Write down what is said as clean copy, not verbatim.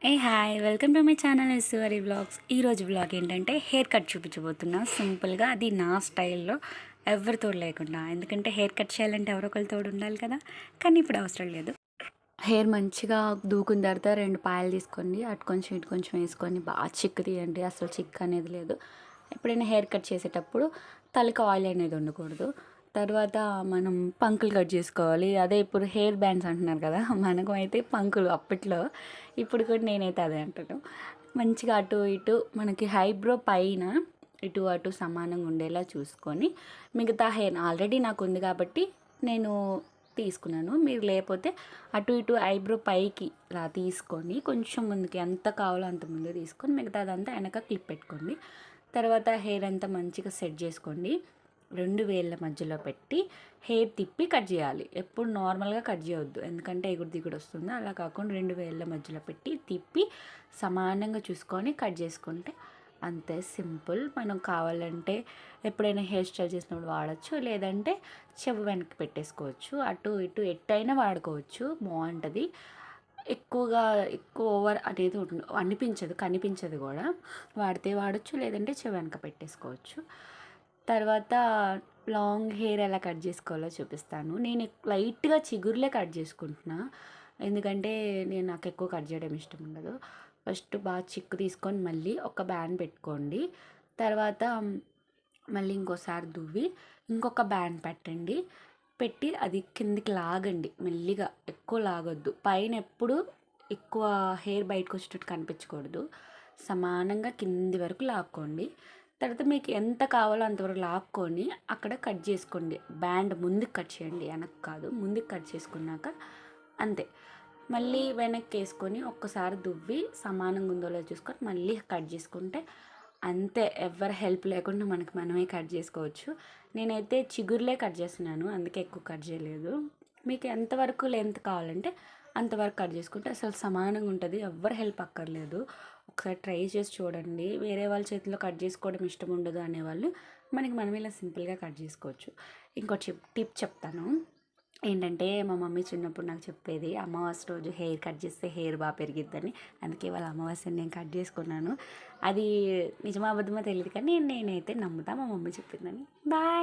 Hi welcome to my channel Eswari vlogs. ఈరోజు vlog ఏంటంటే hair cut చూపించబోతున్నా. సింపుల్గా అది నా స్టైల్లో, ఎవరి తోడు లేకుండా. ఎందుకంటే హెయిర్ కట్ చేయాలంటే ఎవరో ఒకరి తోడు ఉండాలి కదా, కానీ ఇప్పుడు అవసరం లేదు. హెయిర్ మంచిగా దూకున్న తర్వాత 2 పాయలు తీసుకొని అటు కొంచెం ఇటు కొంచెం వేసుకొని బాగా చిక్కు తీయండి. అసలు చిక్కు అనేది లేదు. ఎప్పుడైనా హెయిర్ కట్ చేసేటప్పుడు తలకి ఆయిల్ అనేది ఉండకూడదు. తర్వాత మనం పంకులు కట్ చేసుకోవాలి. అదే ఇప్పుడు హెయిర్ బ్యాండ్స్ అంటున్నారు కదా, మనకు అయితే పంకులు అప్పట్లో. ఇప్పుడు కూడా నేనైతే అదే అంటాను. మంచిగా అటు ఇటు మనకి ఐబ్రో పైన ఇటు అటు సమానంగా ఉండేలా చూసుకొని మిగతా హెయిర్ ఆల్రెడీ నాకు ఉంది కాబట్టి నేను తీసుకున్నాను. మీరు లేకపోతే అటు ఇటు ఐబ్రో పైకి ఇలా తీసుకొని కొంచెం ముందుకి ఎంత కావాలో అంత ముందు తీసుకొని మిగతా అదంతా వెనక క్లిప్ పెట్టుకోండి. తర్వాత హెయిర్ అంతా మంచిగా సెట్ చేసుకోండి. 2 వేళ్ళ మధ్యలో పెట్టి హెయిర్ తిప్పి కట్ చేయాలి. ఎప్పుడు నార్మల్గా కట్ చేయవద్దు, ఎందుకంటే ఎగుడు దిగుడు వస్తుంది. అలా కాకుండా 2 వేళ్ళ మధ్యలో పెట్టి తిప్పి సమానంగా చూసుకొని కట్ చేసుకుంటే అంతే, సింపుల్. మనం కావాలంటే ఎప్పుడైనా హెయిర్ స్టైల్ చేసినప్పుడు వాడచ్చు, లేదంటే చెవు వెనక్కి పెట్టేసుకోవచ్చు. అటు ఇటు ఎట్టయినా వాడుకోవచ్చు, బాగుంటుంది. ఎక్కువ ఓవర్ అనేది అనిపించదు, కనిపించదు కూడా. వాడితే వాడచ్చు, లేదంటే చెవు వెనక పెట్టేసుకోవచ్చు. తర్వాత లాంగ్ హెయిర్ ఎలా కట్ చేసుకోవాలో చూపిస్తాను. నేను లైట్గా చిగురులే కట్ చేసుకుంటున్నా, ఎందుకంటే నాకు ఎక్కువ కట్ చేయడం ఇష్టం ఉండదు. ఫస్ట్ బాగా చిక్కు తీసుకొని మళ్ళీ ఒక బ్యాండ్ పెట్టుకోండి. తర్వాత మళ్ళీ ఇంకోసారి దువ్వి ఇంకొక బ్యాండ్ పెట్టండి. పెట్టి అది కిందికి లాగండి మెల్లిగా, ఎక్కువ లాగొద్దు. పైన ఎప్పుడు ఎక్కువ హెయిర్ బయటకు వచ్చేటట్టు కనిపించకూడదు. సమానంగా కింది వరకు లాక్కోండి. తర్వాత మీకు ఎంత కావాలో అంతవరకు లాక్కొని అక్కడ కట్ చేసుకోండి. బ్యాండ్ ముందుకు కట్ చేయండి, వెనక్కి కాదు. ముందుకు కట్ చేసుకున్నాక అంతే. మళ్ళీ వెనక్కి వేసుకొని ఒక్కసారి దువ్వి సమానంగా ఉందో లేదో చూసుకొని మళ్ళీ కట్ చేసుకుంటే అంతే. ఎవరి హెల్ప్ లేకుండా మనమే కట్ చేసుకోవచ్చు. నేనైతే చిగురులే కట్ చేస్తున్నాను, అందుకే ఎక్కువ కట్ చేయలేదు. మీకు ఎంతవరకు లెంత్ కావాలంటే అంతవరకు కట్ చేసుకుంటే అసలు సమానంగా ఉంటుంది, ఎవ్వరు హెల్ప్ అక్కర్లేదు. ఒకసారి ట్రై చేసి చూడండి. వేరే వాళ్ళ చేతిలో కట్ చేసుకోవడం ఇష్టం ఉండదు అనేవాళ్ళు మనం ఇలా సింపుల్గా కట్ చేసుకోవచ్చు. ఇంకో టిప్ చెప్తాను. ఏంటంటే మా మమ్మీ చిన్నప్పుడు నాకు చెప్పేది, అమావాస్య రోజు హెయిర్ కట్ చేస్తే హెయిర్ బాగా పెరిగిద్దని. అందుకే వాళ్ళ అమావాస్యని నేను కట్ చేసుకున్నాను. అది నిజమా అబద్ధమో తెలియదు, కానీ నేనైతే నమ్ముతా మా మమ్మీ చెప్పిందని. బాయ్.